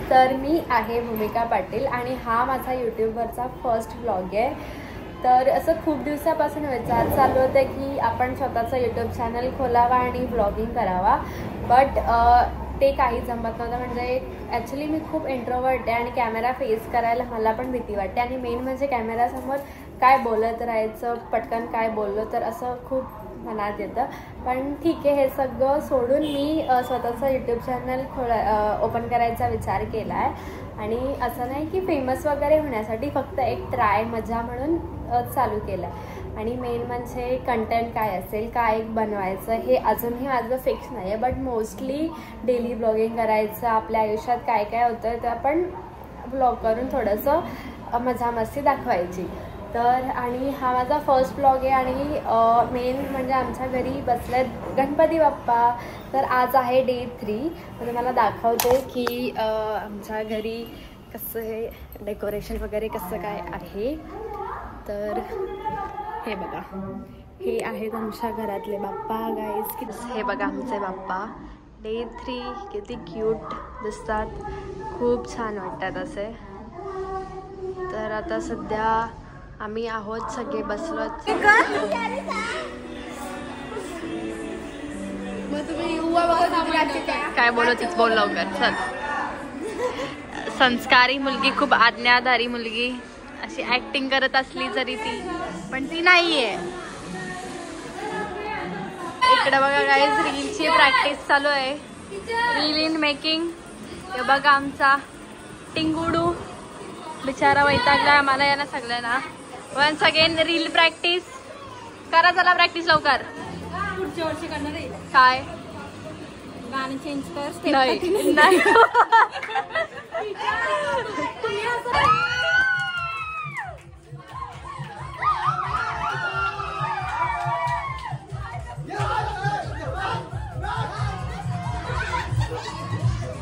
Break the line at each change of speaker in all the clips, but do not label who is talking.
तर मी आहे भूमिका पाटील आणि हा माझा यूट्यूबवरचा फर्स्ट व्लॉग आहे। तर असं खूप दिवसापासून विचार चालू होता की आपण स्वतःचा यूट्यूब चॅनल खोलावा आणि व्लॉगिंग करावा, बट ते काही जमत नव्हतं। म्हणजे ॲक्च्युली मी खूप इंट्रोवर्ट आहे आणि कॅमेरा फेस करायला मला पण भीती वाटते आणि मेन म्हणजे कॅमेरासमोर काय बोलत राहायचं, पटकन काय बोललो तर असं खूप मनात येतं। पण ठीक आहे, हे सगळं सोडून मी स्वतःचा यूट्यूब चॅनल ओपन करायचा विचार केला आहे। आणि असं नाही की फेमस वगैरे होण्यासाठी, फक्त एक ट्राय मजा म्हणून चालू केलं आहे। आणि मेन म्हणजे कंटेंट काय असेल, काय बनवायचं हे अजूनही माझं फिक्स नाही आहे, बट मोस्टली डेली ब्लॉगिंग करायचं, आपल्या आयुष्यात काय काय होतं ते आपण ब्लॉग करून थोडंसं मजा मस्ती दाखवायची। तर आणि हा माझा फर्स्ट ब्लॉग आहे आणि मेन म्हणजे आमच्या घरी बसलेत गणपती बाप्पा। तर आज आहे डे 3। म्हणजे मला दाखवते की आमच्या घरी कसं हे डेकोरेशन वगैरे कसं काय आहे। तर हे बघा, हे आहेत आमच्या घरातले बाप्पा गाईज। हे बघा आमचे बाप्पा डे 3, किती क्यूट दिसतात, खूप छान वाटतात असे। तर आता सध्या आम्ही आहोत सगळे बसलोत। काय बोलतच बोल लवकर चल। संस्कारी मुलगी, खूप आज्ञाधारी मुलगी, अशी ऍक्टिंग करत असली जरी ती, पण ती नाहीये। इकडे बघा गाईज, रीलची प्रॅक्टिस चालू आहे, रील इन मेकिंग। हे बघा आमचा टिंगुडू बिचारा वैतागला आम्हाला यांना सगळ्यांना। वन्स अगेन रील प्रॅक्टिस करा, चला प्रॅक्टिस लवकर।
पुढच्या वर्षी करणार आहे
काय?
गाणं चेंज कर।
नाही नाही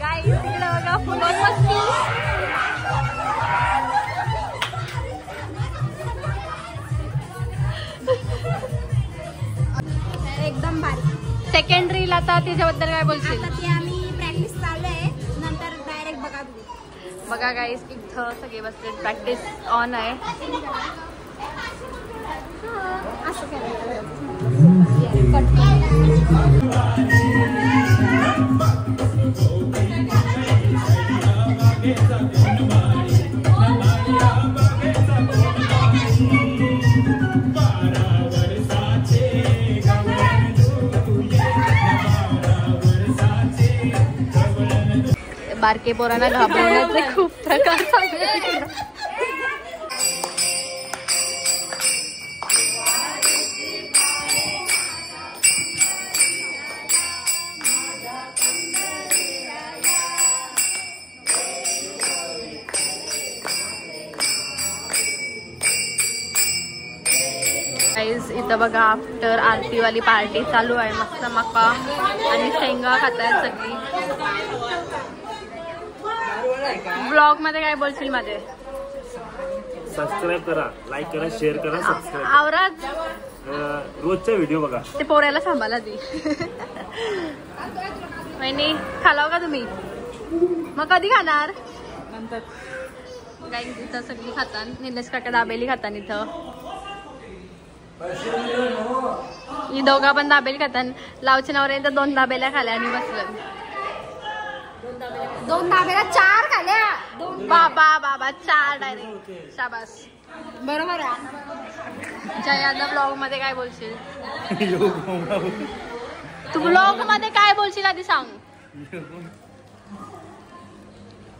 गाईस इकडे बघा फुलं मस्ती।
एकदम भारी।
सेकंड रील आता त्याच्याबद्दल काय बोलशील?
आता ती आम्ही प्रॅक्टिस चालू आहे, नंतर डायरेक्ट बघा तुम्ही।
बघा गाईस, इथं सगळे बसले, प्रॅक्टिस ऑन आहे।
असं करायचं।
बारके पोरांना घाबरवण्याचे खूप प्रकार चालले। गाईज इथं बघा आफ्टर आरतीवाली पार्टी चालू आहे, मस्त मका आणि शेंगा खातायत सगळी। ब्लॉग मध्ये काय बोलशील माझे?
सबस्क्राईब करा, लाईक करा, शेअर करा, सबस्क्राईब
आवराज
रोजचा व्हिडिओ बघा।
ते पोऱ्याला सांभाळा ती। वहिनी खालाव का तुम्ही? मग कधी खाणार?
नंतर।
गाईज इथं सगळी खातात, निलेश काका दाबेली खातात इथं, ही दोघा पण दाबेली खातात। लावच्या नवऱ्या इथं 2 दाबेल्या खाल्या आणि बसलं।
2 दाबेला 4 खाल्या।
बाबा बाबा 4 डायरेक्ट, शाबास,
बरोबर आहे।
जय यादव ब्लॉग मध्ये काय बोलशील? तू ब्लॉग मध्ये काय बोलशील आधी सांग।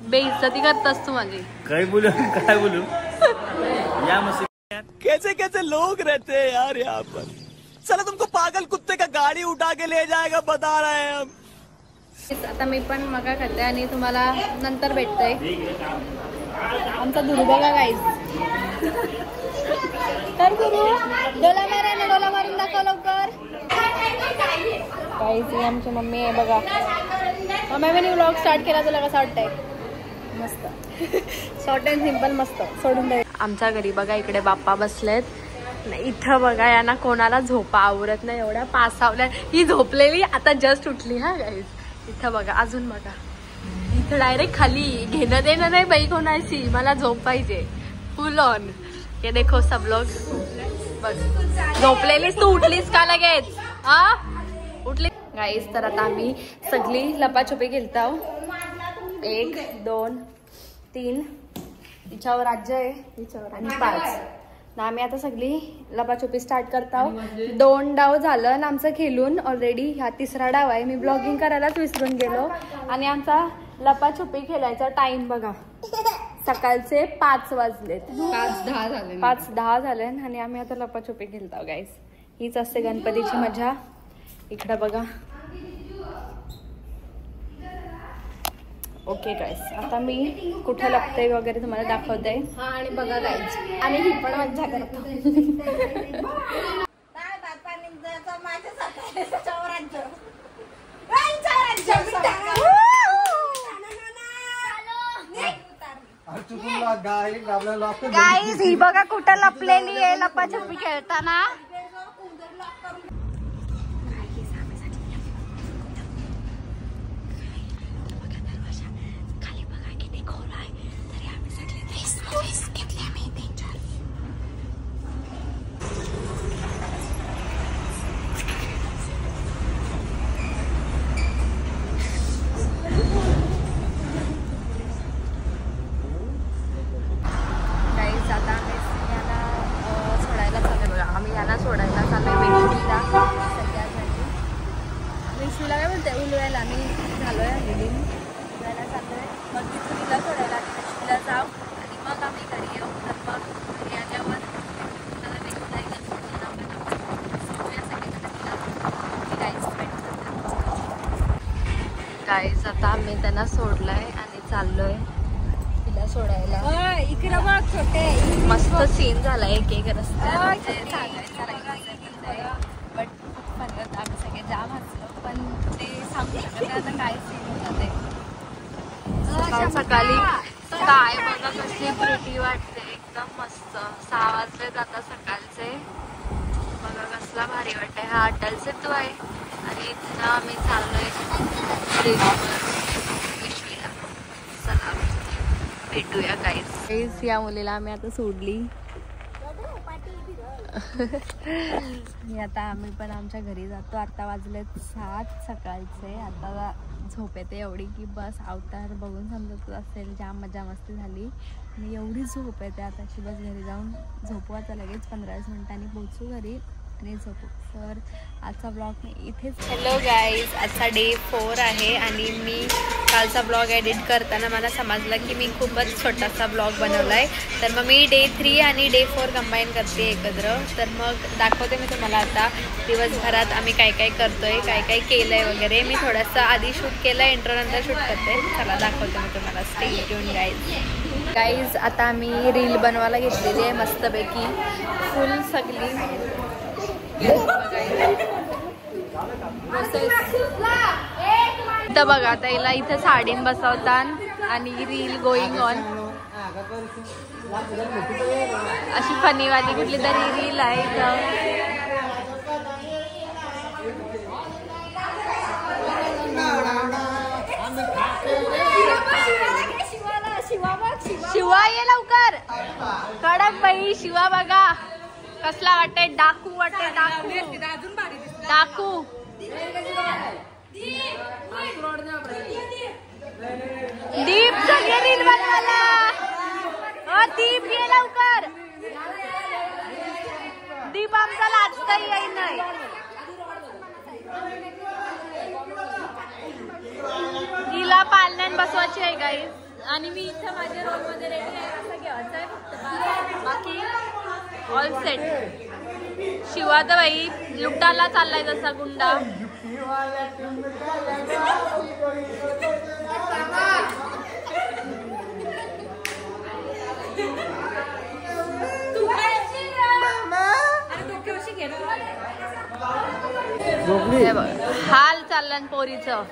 बेइज्जती करतस तू माझी।
काय बोलू या मस्त कैसे कैसे लोग रहते हैं यार यहाँ पर। चलो तुमको पागल कुत्ते का गाड़ी उठा के ले जाएगा, बता रहे हैं हम।
आता मी पण मका खाते आणि तुम्हाला नंतर भेटतोय। आमचा दुरू बघा गाईज। तर गुरु डोला मारा ना, डोला मारून दाखव लवकर। गाईज ही आमची मम्मी आहे बघा। मम्मी व्लॉग स्टार्ट केला, तुला कसा वाटतंय? मस्त, शॉर्ट अँड सिंपल, मस्त सोडून दे। आमच्या घरी बघा इकडे बाप्पा बसलेत, इथं बघा यांना कोणाला झोपा आवरत नाही, एवढ्या पासावल्या। ही झोपलेली आता जस्ट उठली हा गाईज। इथं बघा, अजून बघा इथं डायरेक्ट खाली घेणं देणं नाही बाई कोणाशी, मला झोप पाहिजे फुल ऑन. हे देखो सब लोग बघ झोपलेलीस तू, उठलीस का लगेच? हा उठली गाईस. तर आता आम्ही सगळी लपाछपी खेळतो. 1 2 3 तिच्यावर राज्य आहे आणि 5. आम्ही आता सगळी लपाछपी स्टार्ट करतो. 2 डाव झालं ना आमचं खेळून ऑलरेडी. हा 3रा डाव आहे. मी ब्लॉगिंग करायलाच विसरून गेलो. आणि आमचा लपाछपी खेळायचा टाइम बघा, सकाळचे 5 वाजलेत. 5:10 झाले आणि आम्ही आता लपाछपी खेळतो गाईस. हीच असते गणपतीची मजा. इकडं बघा. ओके गाईस, आता मी कुठे लपते वगैरे तुम्हाला दाखवते. हा आणि बघा गाईस आणि ही पण मजा करतो.
गाईस ही बघा कुठं लपलेली आहे लपाछपी खेळताना.
विशूला काय बोलते उलवायला मी झालोय हल्ली उलवायला चाललोय. मग तिथून तिला सोडायला आणि विशूला जाऊ आणि मग आम्ही घरी येऊ. तर मग घरी आल्यावर गाईस आता आम्ही त्यांना सोडलंय आणि चाललोय तिला सोडायला.
इकडे बघ छोटे
मस्त सीन झालाय एक रस्त्यात. बट म्हणत आम्ही सगळे जाम हसलो पण ते सांगू शकत आता काय सीन होतं ते. सकाळी काय बघा कशी प्रिटी वाटते एकदम मस्त. 6 वाजलेत आता सकाळचे. बघा कसला भारी वाटतंय. हा अटल सेतू आहे आणि इथं आम्ही चाललोय विश्वीला. चला भेटूया गाईस. या मुलीला आम्ही आता सोडली. आता आम्ही पण आमच्या घरी जातो. आता वाजलेत 7 सकाळचे. आता झोप येते एवढी की बस अवतार बघून समजत असेल जाम मजा मस्ती झाली आणि एवढी झोप येते आता की बस घरी जाऊन झोपू. आता लगेच 15-20 मिनिटांनी पोहोचू घरी आणि झोपू. तर आजचा ब्लॉग मी इथेच. हॅलो गाईज, आजचा डे 4 आहे आणि मी कालचा ब्लॉग एडिट करताना मला समजलं की मी खूपच छोटासा ब्लॉग बनवला आहे. तर मग मी डे 3 आणि डे 4 कंबाईन करते एकत्र. तर मग दाखवते मी तुम्हाला आता दिवसभरात आम्ही काय काय करतोय, काय काय केलं आहे वगैरे. मी थोडंसं आधी शूट केलं आहे, इंट्रो नंतर शूट करते. चला दाखवते मी तुम्हाला. Stay tune guys. आता आम्ही रील बनवायला घेतलेली आहे मस्तपैकी फुल सगळी. इथं बघा ताईला इथं साडीन बसवतात आणि रील गोईंग ऑन. अशी फनीवाली कुठली तरी रील आहे इथं. शिवा ये लवकर. कडक बाई शिवा बघा कसला वाटते. डाकू वाटते. डाकू दीप चलिए रील बनवायला. दीप ये लवकर. दीप आमचा लाजताही येई नाही. हिला पालण्यान बसवायची आहे गाईज. आणि मी इथं माझ्या रोल मध्ये रेडी आहे. असं घ्यायचं आहे फक्त बाकी ऑल सेट. शिवा तर बाई लुटाला चाललाय जसा गुंडा. हाल चालला पोरीचं.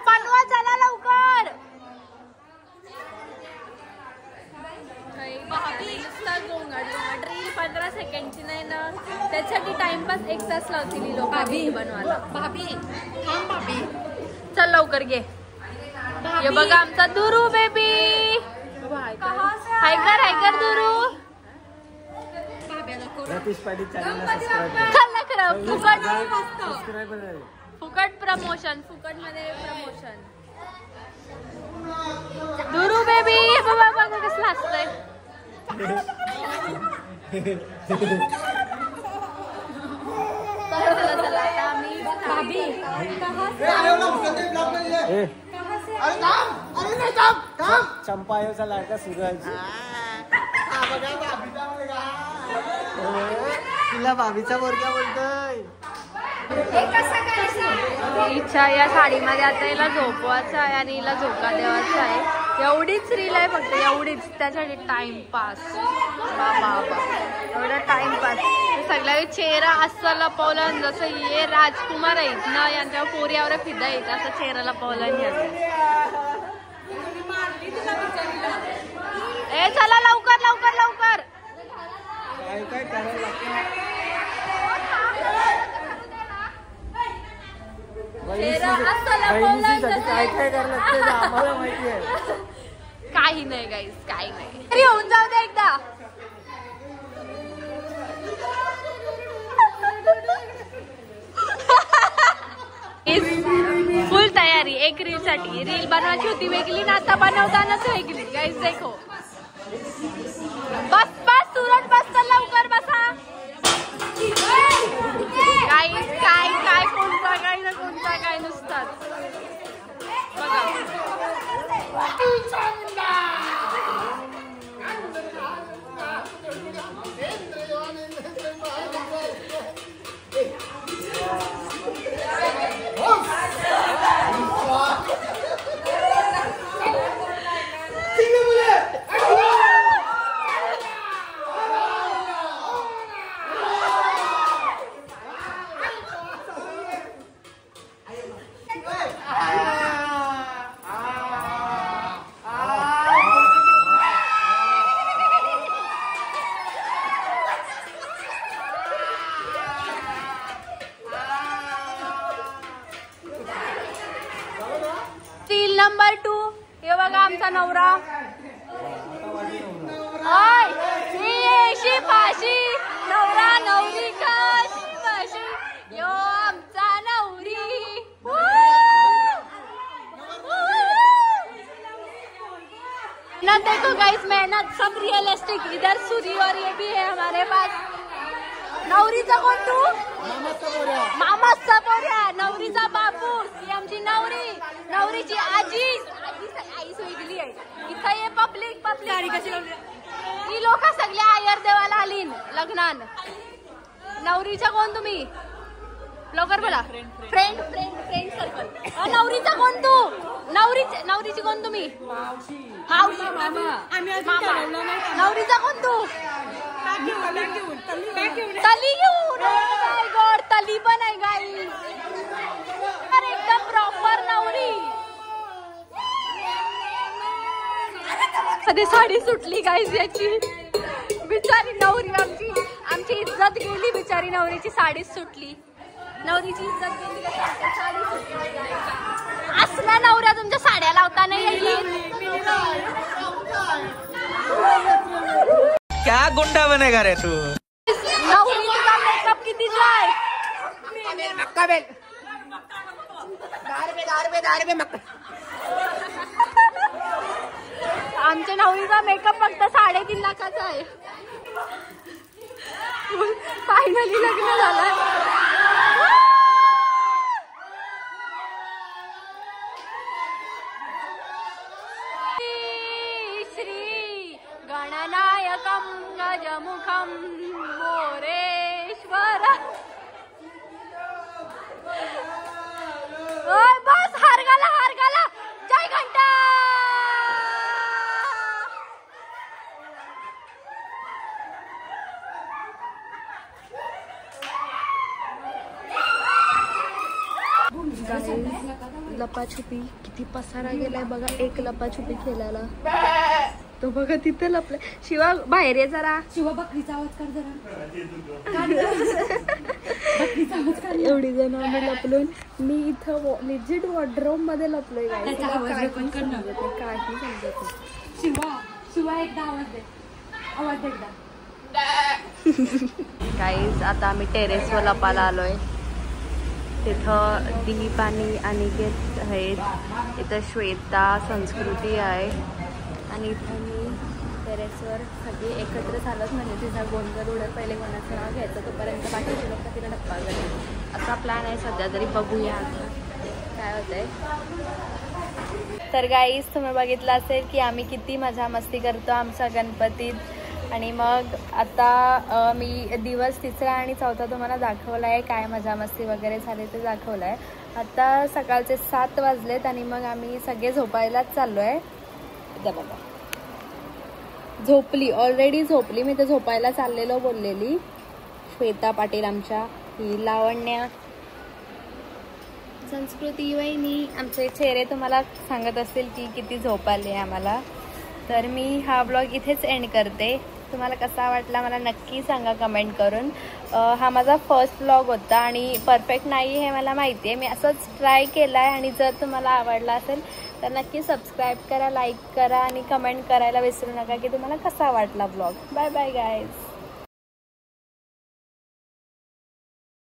बनवा चला लवकर. रील 15 सेकंडची नाही ना, त्यासाठी टाइमपास 1 तास लावतील लोक बनवायला. भाभी चल लवकर घे. हे बघा आमचा दुरू बेबी. हाय कर दुरू. फुकट प्रमोशन, फुकट मध्ये प्रमोशन. दुरू बेबी बाबा बघा कसलं हसतंय.
चंपायोचा लाडका सूरज. तिला भाभीचा पोरगा बोलतोय.
इच्छा या साडीमध्ये आता हिला झोपवायचं आहे आणि हिला झोका द्यावाचा आहे. एवढीच रील आहे फक्त, एवढीच. त्यासाठी टाइमपास. एवढा टाइमपास. सगळ्या चेहरा असं लपवला जसं ये राजकुमार आहेत ना, यांच्या पोऱ्यावर फिदा येत असं चेहरा लपवला. ए चला लवकर लवकर लवकर.
काय करायला लागतं. काय करायला लागतं आम्हाला माहिती आहे.
काही नाही गाईस, काही नाही. येऊन जाऊ दे एकदा. फुल तयारी एक रील साठी. रील बनवायची होती वेगळी ना, आता बनवतानाच वेगळी. गाईस देखो. बस बस सूरज बस, तर लवकर बसा. गाईस काय काय कोणता काय ना कोणता काय नुसतात बघा. नंबर 2 हे बघा आमचा नवरा. शिपाशी नवरा नवरी शिपाशी. यो आमचा नवरी. ना देखो गाइस, मेहनत सब रियलिस्टिक. इधर सूरी और ये भी है हमारे पास. नवरीचा कोण तू? मामा सपोर्या. नवरीचा बापू. ही आमची नवरी. नवरीची आजी. आई सोयली आहे. इथं ये पब्लिक ही लोक सगळी आयर देवाला आली लग्नान. नवरीचा कोण तुम्ही? लवकर बोला. Friend friend friend circle. नवरीचा कोण तू? नवरीची कोण तुम्ही? मावशी मामा. नवरीचा कोण तू? तली घेऊन. गॉड तली पण आहे गाई. एकदम प्रॉपर नवरी. कधी साडी सुटली गाईज याची. बिचारी नवरी आमची इज्जत गेली. बिचारी नवरीची साडीच सुटली. नवरीची इज्जत गेली. साडी सुटली. असल्या नवऱ्या तुमच्या साड्या लावता नाही येईल.
क्या गुंडा बनेगा रे तू.
नवरीचा मेकअप कितीचा आहे? आमच्या नवरीचा मेकअप फक्त 3.5 लाखाचा आहे. फायनली लग्न झालं. श्री गणनायकम गजमुखम मोरेश्वर. बस हार गाला. जय घंटा. लपाछुपी किती पसारा गेलाय बघा. एक लपाछुपी खेळायला
तो बघा तिथे लपलाय. शिवा बाहेर ये जरा.
शिवा बकरीचा आवाज कर जरा.
एवढी जण आम्ही लपलोय. मी इथं लिजिट वॉर्डरोब मध्ये लपलोय. काही समजत नाही.
शिवा एकदा आवाज दे. आवाज एकदा.
गाईज आता आम्ही टेरेसवर लपायला आलोय. तिथं दीप आणि अनिकेत आहेत. इथं श्वेता संस्कृती आहे आणि इथं मी टेरेसवर सगळी एकत्र झालोच. म्हणजे तिचा गोंधळ उडत पहिले कोणाचं नाव घ्यायचं तोपर्यंत बाकीचे लोक तिला डप्पा करतात. असा प्लॅन आहे सध्या तरी. बघूया आता काय होतंय. तर गाईज तुम्ही बघितलं असेल की आम्ही किती मजा मस्ती करतो आमच्या गणपतीत. आणि मग आता मी दिवस 3रा आणि 4था तुम्हाला दाखवला आहे. काय मजा मस्ती वगैरे झाली ते दाखवलं आहे. आता सकाळचे 7 वाजलेत आणि मग आम्ही सगळे झोपायलाच चाललो आहे. बघा झोपली, ऑलरेडी झोपली. मी तर झोपायला चाललेलो बोललेली. श्वेता पाटील आमच्या, ही लावण्या, संस्कृती वहिनी. आमचे चेहरे तुम्हाला सांगत असतील की किती झोप आली आहे आम्हाला. तर मी हा ब्लॉग इथेच एंड करते. तुम्हाला कसा वाटला मला नक्की सांगा कमेंट करून. हा माझा फर्स्ट ब्लॉग होता आणि परफेक्ट नाही हे मला माहिती आहे. मी असंच ट्राय केला आहे आणि जर तुम्हाला आवडला असेल तर नक्की सबस्क्राईब करा, लाईक करा आणि कमेंट करायला विसरू नका की तुम्हाला कसा वाटला ब्लॉग. Bye bye guys.